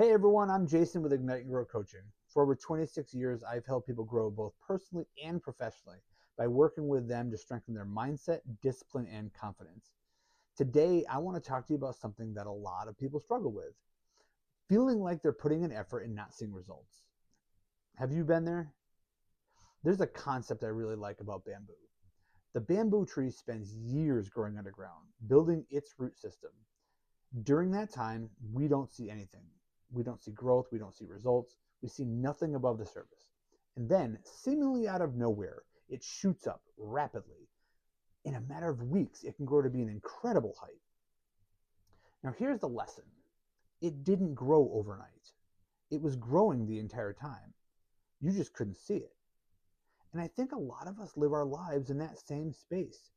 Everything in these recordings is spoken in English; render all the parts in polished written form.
Hey everyone, I'm Jason with Ignite and Grow Coaching. For over 26 years, I've helped people grow both personally and professionally by working with them to strengthen their mindset, discipline, and confidence. Today, I want to talk to you about something that a lot of people struggle with, feeling like they're putting in effort and not seeing results. Have you been there? There's a concept I really like about bamboo. The bamboo tree spends years growing underground, building its root system. During that time, we don't see anything. We don't see growth. We don't see results. We see nothing above the surface. And then, seemingly out of nowhere, it shoots up rapidly. In a matter of weeks, it can grow to be an incredible height. Now, here's the lesson: it didn't grow overnight, it was growing the entire time. You just couldn't see it. And I think a lot of us live our lives in that same space.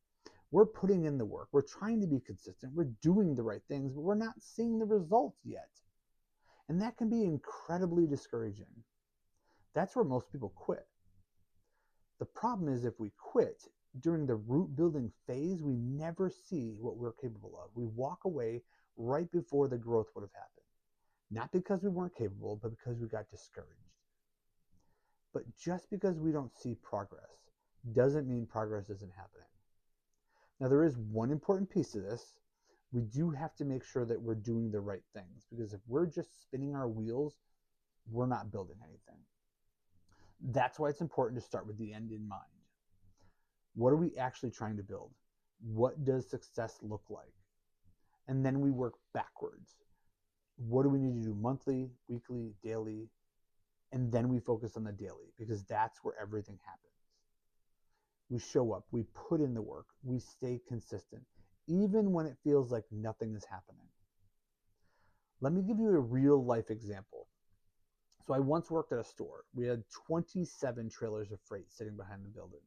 We're putting in the work, we're trying to be consistent, we're doing the right things, but we're not seeing the results yet. And that can be incredibly discouraging. That's where most people quit. The problem is, if we quit during the root building phase, we never see what we're capable of. We walk away right before the growth would have happened. Not because we weren't capable, but because we got discouraged. But just because we don't see progress doesn't mean progress isn't happening. Now, there is one important piece to this. We do have to make sure that we're doing the right things, because if we're just spinning our wheels, we're not building anything. That's why it's important to start with the end in mind. What are we actually trying to build? What does success look like? And then we work backwards. What do we need to do monthly, weekly, daily? And then we focus on the daily, because that's where everything happens. We show up, we put in the work, we stay consistent, even when it feels like nothing is happening. Let me give you a real life example. So I once worked at a store. We had 27 trailers of freight sitting behind the building.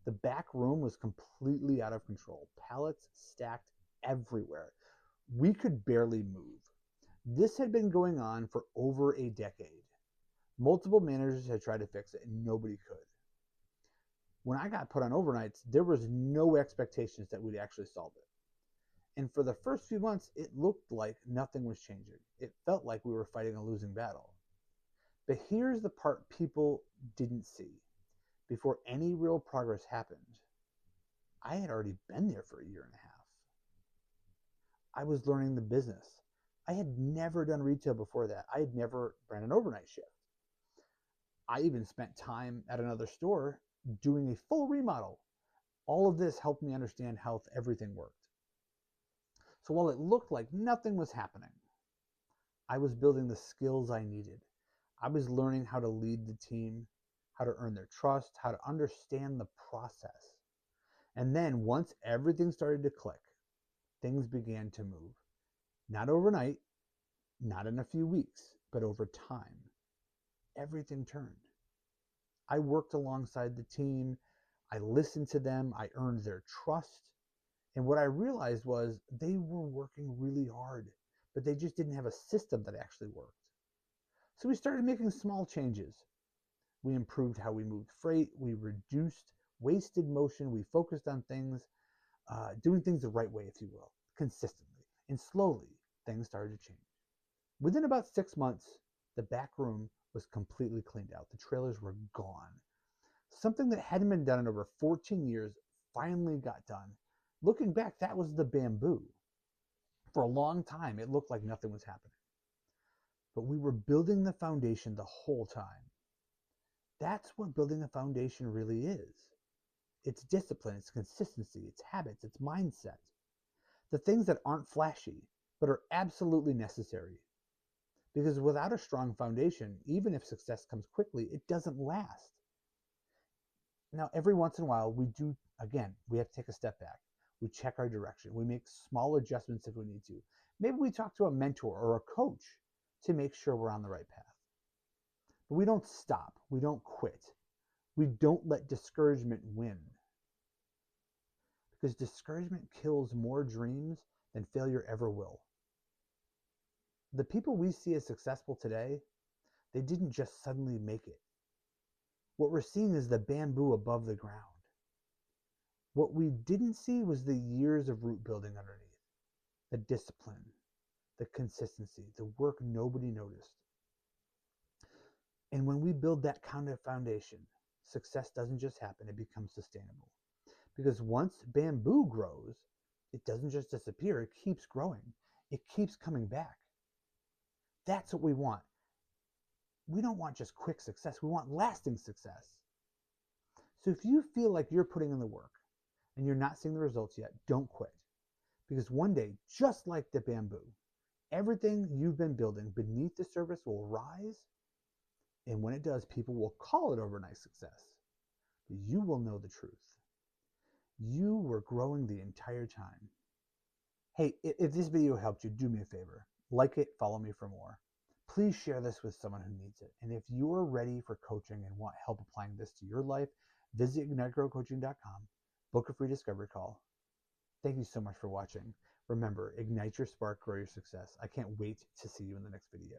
The back room was completely out of control, pallets stacked everywhere. We could barely move. This had been going on for over a decade. Multiple managers had tried to fix it and nobody could. When I got put on overnights, there was no expectations that we'd actually solve it. And for the first few months, it looked like nothing was changing. It felt like we were fighting a losing battle. But here's the part people didn't see. Before any real progress happened, I had already been there for a year and a half. I was learning the business. I had never done retail before that. I had never ran an overnight shift. I even spent time at another store doing a full remodel. All of this helped me understand how everything worked. So while it looked like nothing was happening, I was building the skills I needed. I was learning how to lead the team, how to earn their trust, how to understand the process. And then once everything started to click, things began to move. Not overnight, not in a few weeks, but over time. Everything turned. I worked alongside the team. I listened to them. I earned their trust. And what I realized was they were working really hard, but they just didn't have a system that actually worked. So we started making small changes. We improved how we moved freight. We reduced wasted motion. We focused on things, doing things the right way, if you will, consistently. And slowly, things started to change. Within about 6 months, the back room was completely cleaned out. The trailers were gone. Something that hadn't been done in over 14 years finally got done. Looking back, that was the bamboo. For a long time, it looked like nothing was happening. But we were building the foundation the whole time. That's what building a foundation really is. It's discipline, it's consistency, it's habits, it's mindset. The things that aren't flashy, but are absolutely necessary. Because without a strong foundation, even if success comes quickly, it doesn't last. Now, every once in a while, we have to take a step back. We check our direction. We make small adjustments if we need to. Maybe we talk to a mentor or a coach to make sure we're on the right path. But we don't stop. We don't quit. We don't let discouragement win. Because discouragement kills more dreams than failure ever will. The people we see as successful today, they didn't just suddenly make it. What we're seeing is the bamboo above the ground. What we didn't see was the years of root building underneath, the discipline, the consistency, the work nobody noticed. And when we build that kind of foundation, success doesn't just happen, it becomes sustainable. Because once bamboo grows, it doesn't just disappear, it keeps growing. It keeps coming back. That's what we want. We don't want just quick success, we want lasting success. So if you feel like you're putting in the work and you're not seeing the results yet, don't quit. Because one day, just like the bamboo, everything you've been building beneath the surface will rise. And when it does, people will call it overnight success. But you will know the truth. You were growing the entire time. Hey, if this video helped you, do me a favor. Like it, follow me for more. Please share this with someone who needs it. And if you are ready for coaching and want help applying this to your life, visit ignitegrowcoaching.com, book a free discovery call. Thank you so much for watching. Remember, ignite your spark, grow your success. I can't wait to see you in the next video.